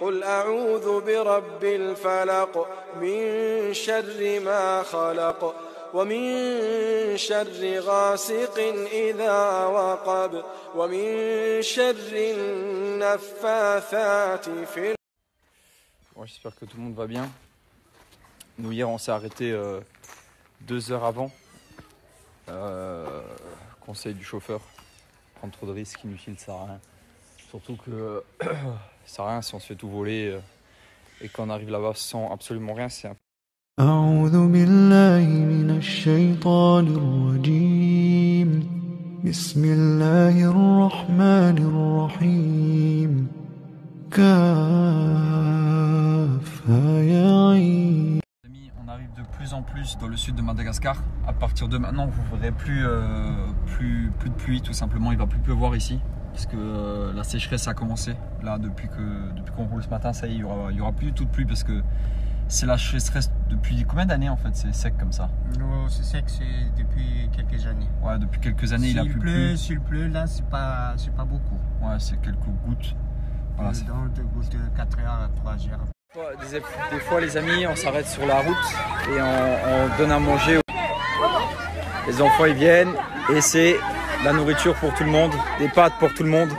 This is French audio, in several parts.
قل أعوذ برب الفلق من شر ما خلق ومن شر غاسق إذا وقب ومن شر النفاثات في. Bon, j'espère que tout le monde va bien. Nous hier on s'est arrêté 2 heures avant. Conseil du chauffeur, prendre trop de risques inutiles ça sert à rien. Surtout que ça sert à rien si on se fait tout voler et qu'on arrive là-bas sans absolument rien. C'est un... أعوذ بالله من الشيطان الرجيم بسم الله الرحمن الرحيم كافها يا عين. On arrive de plus en plus dans le sud de Madagascar. À partir de maintenant, vous ne verrez plus de pluie, tout simplement. Il ne va plus pleuvoir ici, parce que la sécheresse a commencé. Là, depuis qu'on roule ce matin, ça y est, il y aura plus du tout de pluie, parce que c'est la sécheresse depuis combien d'années en fait? C'est sec comme ça? Non, c'est sec, c'est depuis quelques années. Ouais, depuis quelques années, il a plus plu. S'il pleut, là, c'est pas beaucoup. Ouais, c'est quelques gouttes. Voilà, dans de gouttes de 4 heures à 3 heures. Des fois les amis on s'arrête sur la route et on donne à manger. Les enfants ils viennent et c'est la nourriture pour tout le monde, des pâtes pour tout le monde.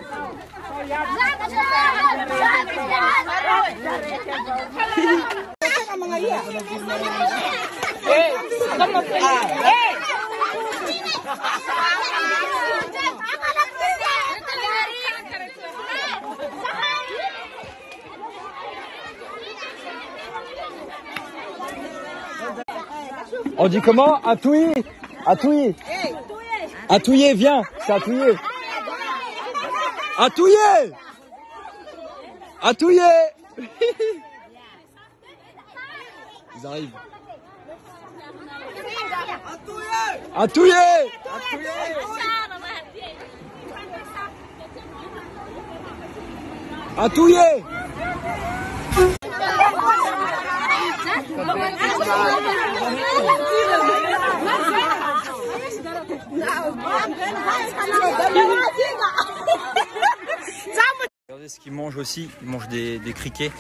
On dit comment? Atouillé. Atouillé. Atouillé, viens. C'est Atouillé. Atouillé. Atouillé. Ils arrivent. Atouillé. Atouillé. Regardez ce qu'ils mangent aussi, ils mangent des criquets.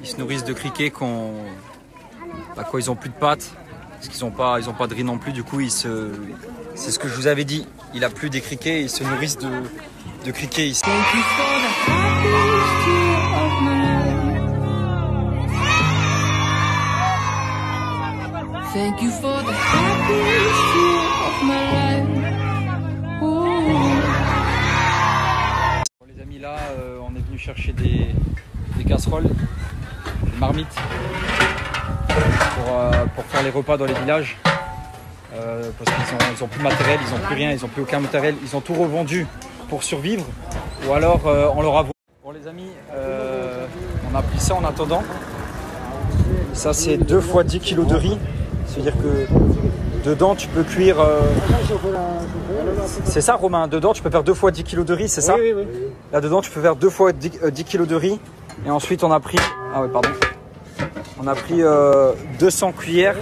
Ils se nourrissent de criquets quand ils n'ont plus de pâtes, parce qu'ils n'ont pas de riz non plus, du coup c'est ce que je vous avais dit, il a plus des criquets, ils se nourrissent de criquets ici. Thank you for the happiest year of my life. Bon, les amis, là, on est venu chercher des casseroles, des marmites pour faire les repas dans les villages. Parce qu'ils ont plus de matériel, ils n'ont plus rien, ils n'ont plus aucun matériel, ils ont tout revendu pour survivre ou alors on leur a volé. Bon les amis, on a pris ça en attendant. Ça c'est 2 fois 10 kg de riz. C'est-à-dire que dedans tu peux cuire. C'est ça Romain, dedans tu peux faire 2 fois 10 kg de riz, c'est ça? Oui. Là dedans tu peux faire 2 fois 10 kg de riz. Et ensuite on a pris. Ah ouais, pardon. On a pris 200 cuillères.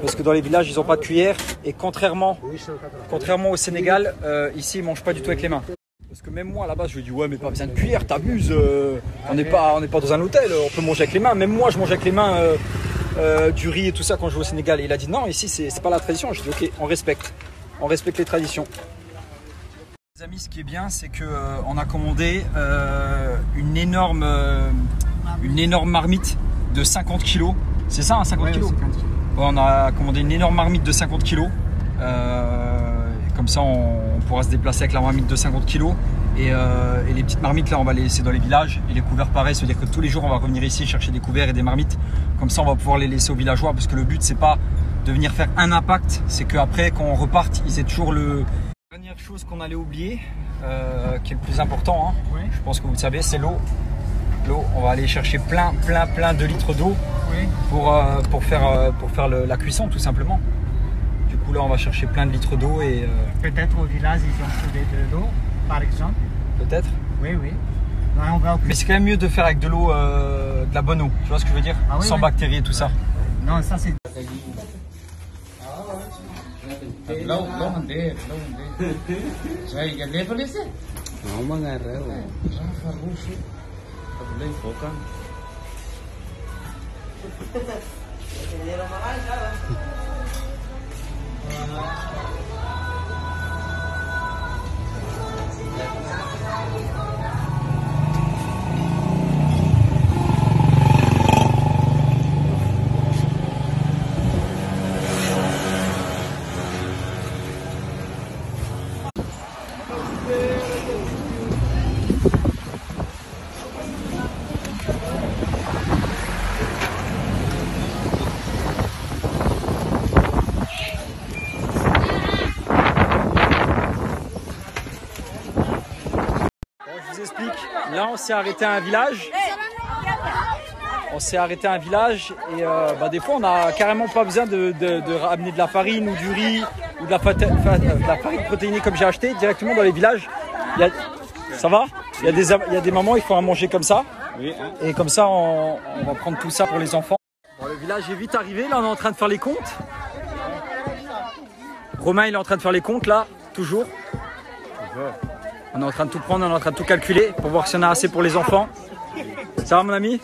Parce que dans les villages ils n'ont pas de cuillère. Et contrairement au Sénégal, ici ils ne mangent pas du tout avec les mains. Parce que même moi là-bas je lui dis ouais mais pas besoin de cuillère, t'abuses. On n'est pas dans un hôtel, on peut manger avec les mains. Même moi je mange avec les mains. Du riz et tout ça quand je vais au Sénégal. Et il a dit non, ici c'est pas la tradition. Je dis ok, on respecte les traditions. Les amis, ce qui est bien, c'est que on a commandé une énorme marmite de 50 kg. C'est ça, hein, 50 kg. Ouais, on a commandé une énorme marmite de 50 kg. Comme ça, on pourra se déplacer avec la marmite de 50 kg. Et les petites marmites là on va les laisser dans les villages et les couverts pareil, c'est à dire que tous les jours on va revenir ici chercher des couverts et des marmites, comme ça on va pouvoir les laisser aux villageois parce que le but c'est pas de venir faire un impact, c'est qu'après quand on reparte ils aient toujours le... Dernière chose qu'on allait oublier qui est le plus important, hein, oui. Je pense que vous le savez, c'est l'eau. On va aller chercher plein de litres d'eau, oui. pour faire la cuisson tout simplement. Du coup là on va chercher plein de litres d'eau et... Peut-être au village ils ont trouvé de l'eau. Par exemple. Peut-être. Oui. Mais c'est quand même mieux de faire avec de l'eau, de la bonne eau. Tu vois ce que je veux dire? Sans bactéries et tout ça. Non, ça c'est... lên phố căng. Là, on s'est arrêté à un village. On s'est arrêté à un village et des fois, on n'a carrément pas besoin de ramener de la farine ou du riz ou de la farine protéinée comme j'ai acheté directement dans les villages. Ça va ? Il y a des mamans, ils font à manger comme ça. Et comme ça, on va prendre tout ça pour les enfants. Bon, le village est vite arrivé. Là, on est en train de faire les comptes. Romain, il est en train de faire les comptes là, toujours. On est en train de tout prendre, on est en train de tout calculer pour voir si on a assez pour les enfants. Ça va mon ami?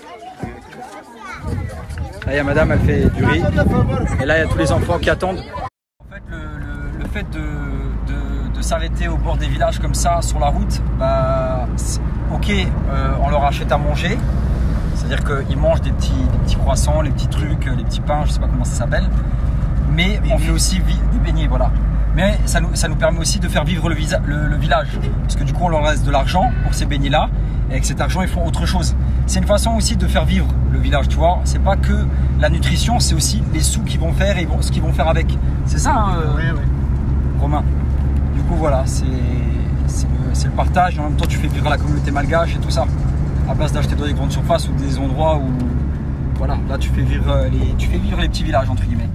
Là il y a madame, elle fait du riz. Et là il y a tous les enfants qui attendent. En fait le fait de s'arrêter au bord des villages comme ça sur la route, ok, on leur achète à manger. C'est-à-dire qu'ils mangent des petits croissants, les petits trucs, les petits pains, je sais pas comment ça s'appelle. Mais on fait aussi des beignets, voilà. Mais ça nous permet aussi de faire vivre le village. Parce que du coup, on leur reste de l'argent pour ces beignets-là. Et avec cet argent, ils font autre chose. C'est une façon aussi de faire vivre le village, tu vois. C'est pas que la nutrition, c'est aussi les sous qu'ils vont faire et ce qu'ils vont faire avec. C'est ça, hein, Romain. Du coup, voilà, c'est le partage. Et en même temps, tu fais vivre la communauté malgache et tout ça. À place d'acheter dans des grandes surfaces ou des endroits où... Voilà, là, tu fais vivre les petits villages, entre guillemets.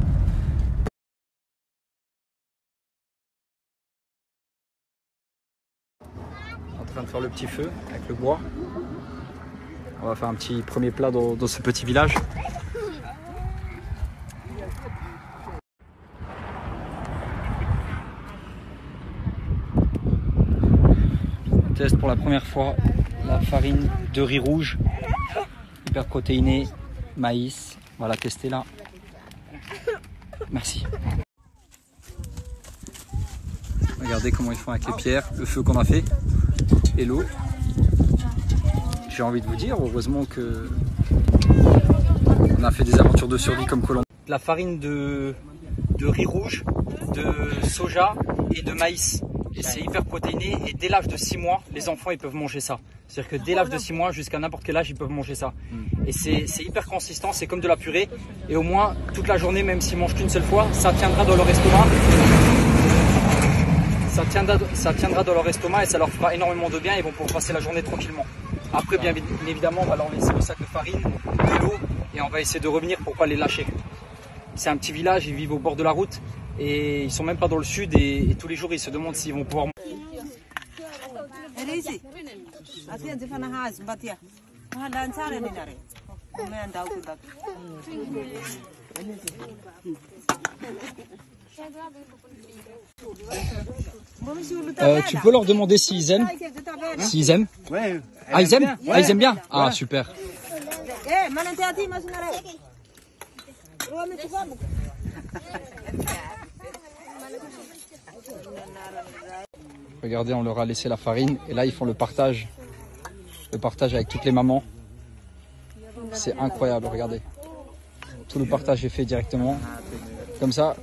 En train de faire le petit feu avec le bois. On va faire un petit premier plat dans ce petit village. On teste pour la première fois la farine de riz rouge, hyper protéinée, maïs. On va la tester là. Merci. Regardez comment ils font avec les pierres, le feu qu'on a fait et l'eau. J'ai envie de vous dire, heureusement que on a fait des aventures de survie comme Colombo. La farine de riz rouge, de soja et de maïs. Et c'est hyper protéiné et dès l'âge de 6 mois, les enfants ils peuvent manger ça. C'est-à-dire que dès l'âge de 6 mois jusqu'à n'importe quel âge, ils peuvent manger ça. Et c'est hyper consistant, c'est comme de la purée. Et au moins, toute la journée, même s'ils mangent qu'une seule fois, ça tiendra dans leur estomac. Ça tiendra dans leur estomac et ça leur fera énormément de bien et ils vont pouvoir passer la journée tranquillement. Après, bien évidemment, on va leur laisser le sac de farine, de l'eau et on va essayer de revenir pour pas les lâcher. C'est un petit village, ils vivent au bord de la route et ils sont même pas dans le sud et tous les jours ils se demandent s'ils vont pouvoir... tu peux leur demander s'ils aiment. S'ils aiment. Ouais. Ah, ils aiment. Ah, ils aiment bien. Ah, super. Regardez, on leur a laissé la farine et là ils font le partage avec toutes les mamans. C'est incroyable, regardez. Tout le partage est fait directement. Comme ça,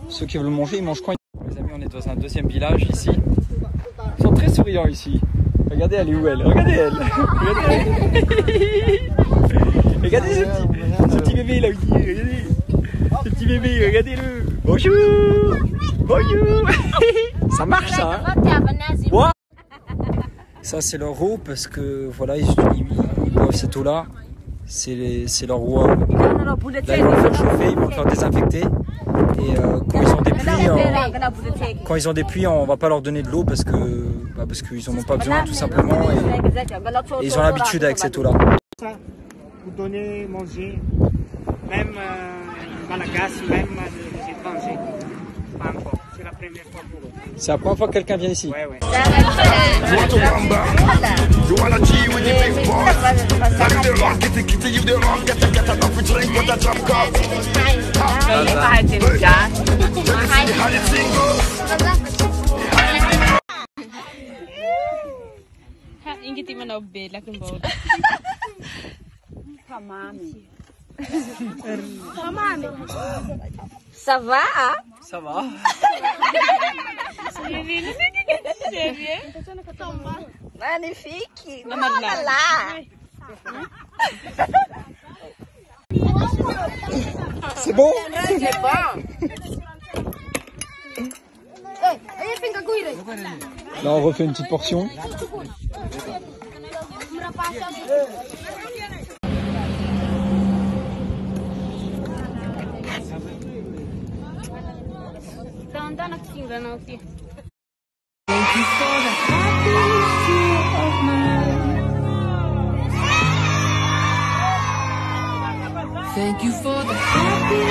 ceux qui veulent manger, ils mangent quand ils... Les amis, on est dans un deuxième village ici. Ils sont très souriants ici. Regardez, elle est où elle? Regardez elle. Regardez ce petit bébé là. Regardez. Ce petit bébé, regardez-le. Bonjour. Bonjour. Ça marche ça, hein? Wow. Ça c'est leur eau parce que voilà, ils boivent cette eau là. C'est leur eau. Là ils vont le faire chauffer, ils vont le faire désinfecter. Et quand ils ont des pluies, on va pas leur donner de l'eau parce qu'ils en ont pas besoin tout simplement et ils ont l'habitude avec cette eau là. Pour donner manger, même Malagasy, même les étrangers. Pas encore. C'est la première fois pour eux. C'est la première fois que quelqu'un vient ici. Ouais. Inget i man op bed, lekker een boot. Ça va? Ça va? Magnifique! Non, maar Voilà là! C'est bon? C'est bon! Là on refait une petite portion. Thank you for the happiness